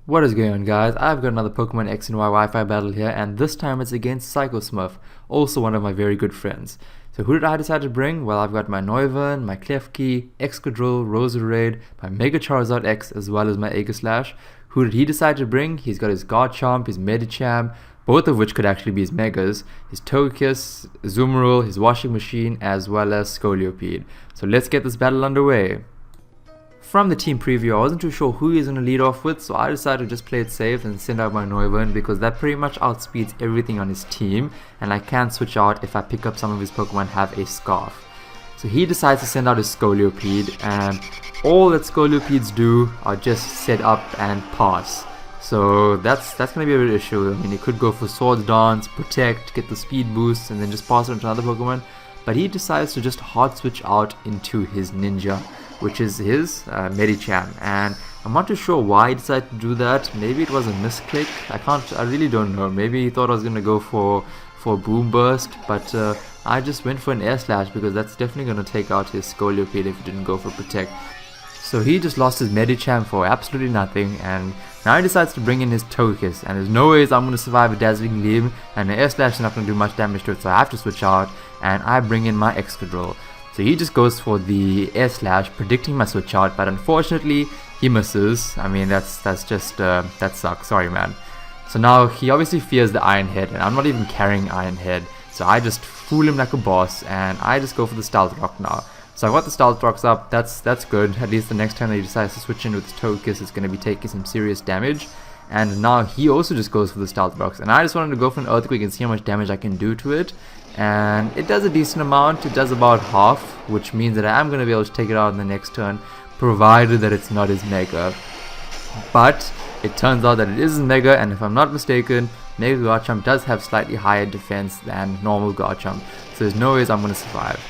What is going on, guys? I've got another Pokemon X and Y Wi-Fi battle here, and this time it's against Psycho Smurf, also one of my very good friends. So who did I decide to bring? Well, I've got my Noivern, my Klefki, Excadrill, Roserade, my Mega Charizard X, as well as my Aegislash. Who did he decide to bring? He's got his Garchomp, his Medicham, both of which could actually be his Megas, his Togekiss, Azumarill, his Washing Machine, as well as Scolipede. So let's get this battle underway. From the team preview, I wasn't too sure who he's going to lead off with, so I decided to just play it safe and send out my Noivern because that pretty much outspeeds everything on his team, and I can switch out if I pick up some of his Pokemon have a Scarf. So he decides to send out his Scolipede, and all that Scolipedes do are just set up and pass. So that's going to be a bit of an issue. I mean, he could go for Swords Dance, Protect, get the speed boost, and then just pass it on to another Pokemon, but he decides to just hard switch out into his Ninja, which is his Medicham, and I'm not too sure why he decided to do that. Maybe it was a misclick. I really don't know. Maybe he thought I was gonna go for Boom Burst, but I just went for an Air Slash because that's definitely gonna take out his Scolipede if he didn't go for Protect. So he just lost his Medicham for absolutely nothing, and now he decides to bring in his Togekiss, and there's no ways I'm gonna survive a Dazzling Gleam, and an Air Slash is not gonna do much damage to it, so I have to switch out, and I bring in my Excadrill. So he just goes for the Air Slash, predicting my switch out, but unfortunately he misses. I mean, that sucks. Sorry, man. So now he obviously fears the Iron Head, and I'm not even carrying Iron Head. So I just fool him like a boss, and I just go for the Stealth Rock now. So I've got the Stealth Rocks up. That's good. At least the next time that he decides to switch in with his Togekiss, it's going to be taking some serious damage. And now he also just goes for the Stealth Rocks, and I just wanted to go for an Earthquake and see how much damage I can do to it. And it does a decent amount. It does about half, which means that I am going to be able to take it out in the next turn, provided that it's not his Mega. But it turns out that it is his Mega, and if I'm not mistaken, Mega Garchomp does have slightly higher defense than normal Garchomp, so there's no ways I'm going to survive.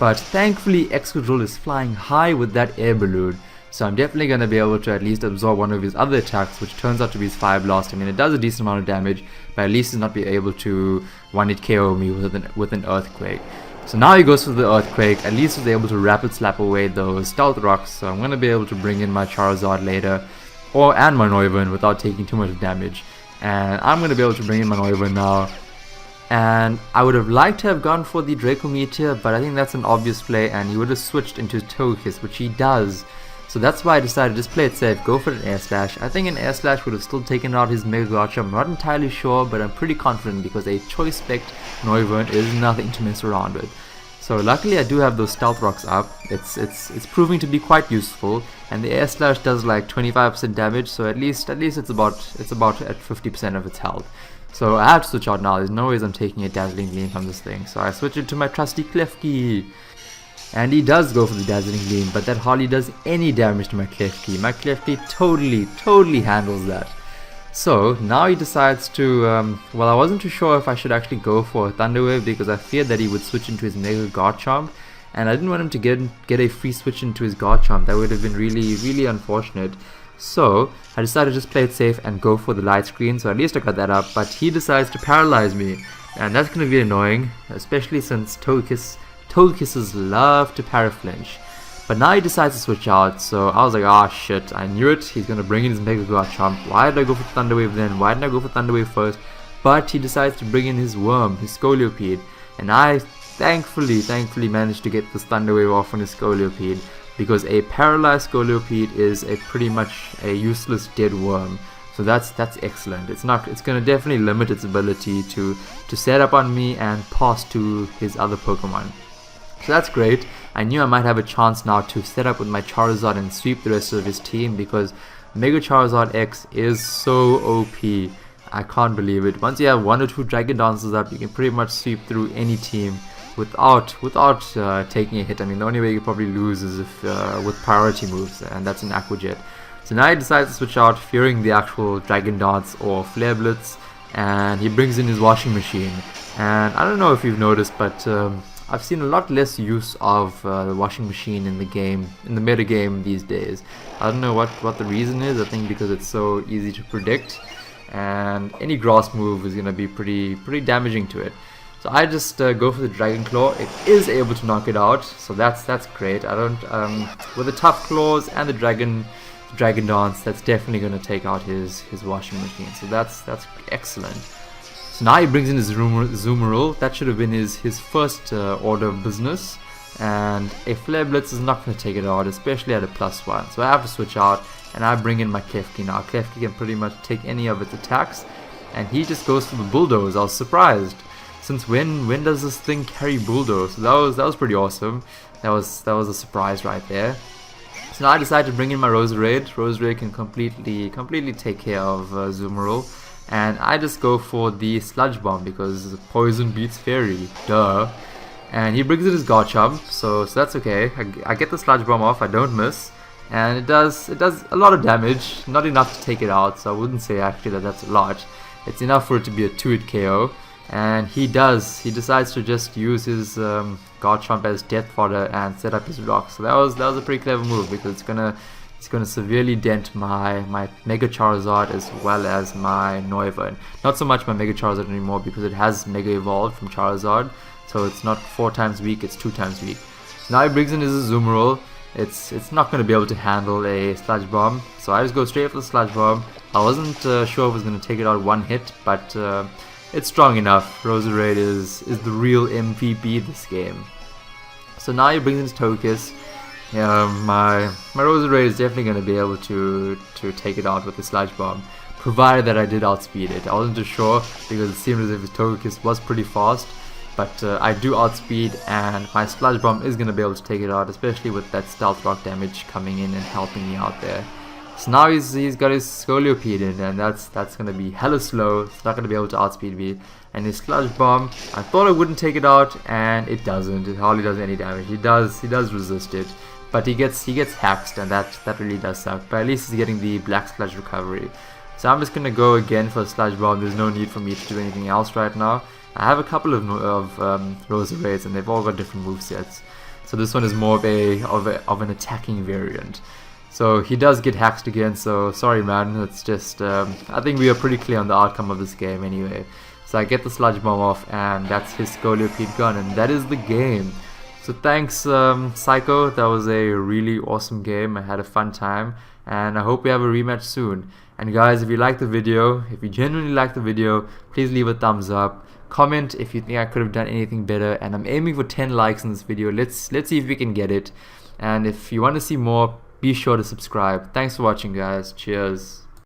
But thankfully Excadrill is flying high with that air balloon, so I'm definitely going to be able to at least absorb one of his other attacks, which turns out to be his Fire Blast. I mean, it does a decent amount of damage, but at least he's not be able to one-hit KO me with an Earthquake. So now he goes for the Earthquake. At least he's able to Rapid Slap away those Stealth Rocks, so I'm going to be able to bring in my Charizard later, and my Noivern without taking too much damage. And I'm going to be able to bring in my Noivern now. And I would have liked to have gone for the Draco Meteor, but I think that's an obvious play, and he would have switched into his Togekiss, which he does. So that's why I decided to just play it safe, go for an Air Slash. I think an Air Slash would have still taken out his Mega Garchomp. I'm not entirely sure, but I'm pretty confident because a Choice Spect Noivern is nothing to mess around with. So luckily I do have those Stealth Rocks up. It's proving to be quite useful, and the Air Slash does like 25% damage, so at least it's about at 50% of its health. So I have to switch out now. There's no ways I'm taking a Dazzling Gleam from this thing. So I switch it to my trusty Klefki. And he does go for the Dazzling Gleam, but that hardly does any damage to my Klefki. My Klefki totally handles that. So now he decides to, well, I wasn't too sure if I should actually go for a Thunder Wave because I feared that he would switch into his Mega Garchomp, and I didn't want him to get a free switch into his Garchomp. That would have been really unfortunate. So I decided to just play it safe and go for the Light Screen, so at least I got that up, but he decides to paralyze me, and that's going to be annoying, especially since Togekisses love to paraflinch. But now he decides to switch out, so I was like, ah shit, I knew it, he's gonna bring in his Mega Garchomp. Why did I go for Thunder Wave then? Why didn't I go for Thunder Wave first? But he decides to bring in his Worm, his Scolipede, and I thankfully managed to get this Thunder Wave off on his Scolipede, because a paralyzed Scolipede is pretty much a useless dead worm. So that's excellent. It's gonna definitely limit its ability to set up on me and pass to his other Pokemon. So that's great. I knew I might have a chance now to set up with my Charizard and sweep the rest of his team because Mega Charizard X is so OP. I can't believe it. Once you have 1 or 2 Dragon Dances up, you can pretty much sweep through any team without taking a hit. I mean, the only way you probably lose is if with priority moves, and that's an Aqua Jet. So now he decides to switch out, fearing the actual Dragon Dance or Flare Blitz, and he brings in his Washing Machine. And I don't know if you've noticed, but I've seen a lot less use of the Washing Machine in the game, in the meta game these days. I don't know what the reason is. I think because it's so easy to predict, and any grass move is gonna be pretty damaging to it. So I just go for the Dragon Claw. It is able to knock it out, so that's great. I don't with the Tough Claws and the Dragon Dragon Dance, that's definitely going to take out his washing machine. So that's excellent. So now he brings in his Zoomeril. That should have been his first order of business. And a Flare Blitz is not going to take it out, especially at a +1. So I have to switch out, and I bring in my Klefki now. Klefki can pretty much take any of its attacks, and he just goes for the Bulldoze. I was surprised. Since when does this thing carry Bulldoze? So that was pretty awesome. That was a surprise right there. So now I decided to bring in my Roserade. Roserade can completely take care of Zoomeril. And I just go for the Sludge Bomb because Poison beats Fairy. Duh. And he brings in his Garchomp, so that's okay. I get the Sludge Bomb off, I don't miss. And it does a lot of damage, not enough to take it out, so I wouldn't say actually that that's a lot. It's enough for it to be a 2-hit KO. And he decides to just use his Garchomp as death fodder and set up his rock. So that was a pretty clever move because it's gonna severely dent my Mega Charizard as well as my Noivern. Not so much my Mega Charizard anymore because it has Mega Evolved from Charizard. So it's not 4 times weak, it's 2 times weak. So now he brings in his Zoomeril. It's not going to be able to handle a Sludge Bomb. So I just go straight for the Sludge Bomb. I wasn't sure if it was going to take it out 1 hit, but it's strong enough. Roserade is the real MVP this game. So now he brings in his Togekiss. My Roserade is definitely going to be able to take it out with the Sludge Bomb, provided that I did outspeed it. I wasn't too sure because it seemed as if his Togekiss was pretty fast. But I do outspeed, and my Sludge Bomb is going to be able to take it out, especially with that Stealth Rock damage coming in and helping me out there. So now he's got his Scolipede in, and that's going to be hella slow. It's not going to be able to outspeed me. And his Sludge Bomb, I thought it wouldn't take it out, and it doesn't. It hardly does any damage. He does resist it, but he gets haxed, and that really does suck. But at least he's getting the Black Sludge recovery. So I'm just going to go again for a Sludge Bomb. There's no need for me to do anything else right now. I have a couple of Roserades, and they've all got different movesets. So this one is more of an attacking variant. So he does get hacked again, so sorry man, it's just, I think we are pretty clear on the outcome of this game anyway. So I get the Sludge Bomb off, and that's his Scolipede gun, and that is the game. So thanks Psycho, that was a really awesome game. I had a fun time, and I hope we have a rematch soon. And guys, if you like the video, if you genuinely like the video, please leave a thumbs up. Comment if you think I could have done anything better, and I'm aiming for 10 likes in this video. Let's see if we can get it. And if you want to see more, be sure to subscribe. Thanks for watching guys. Cheers.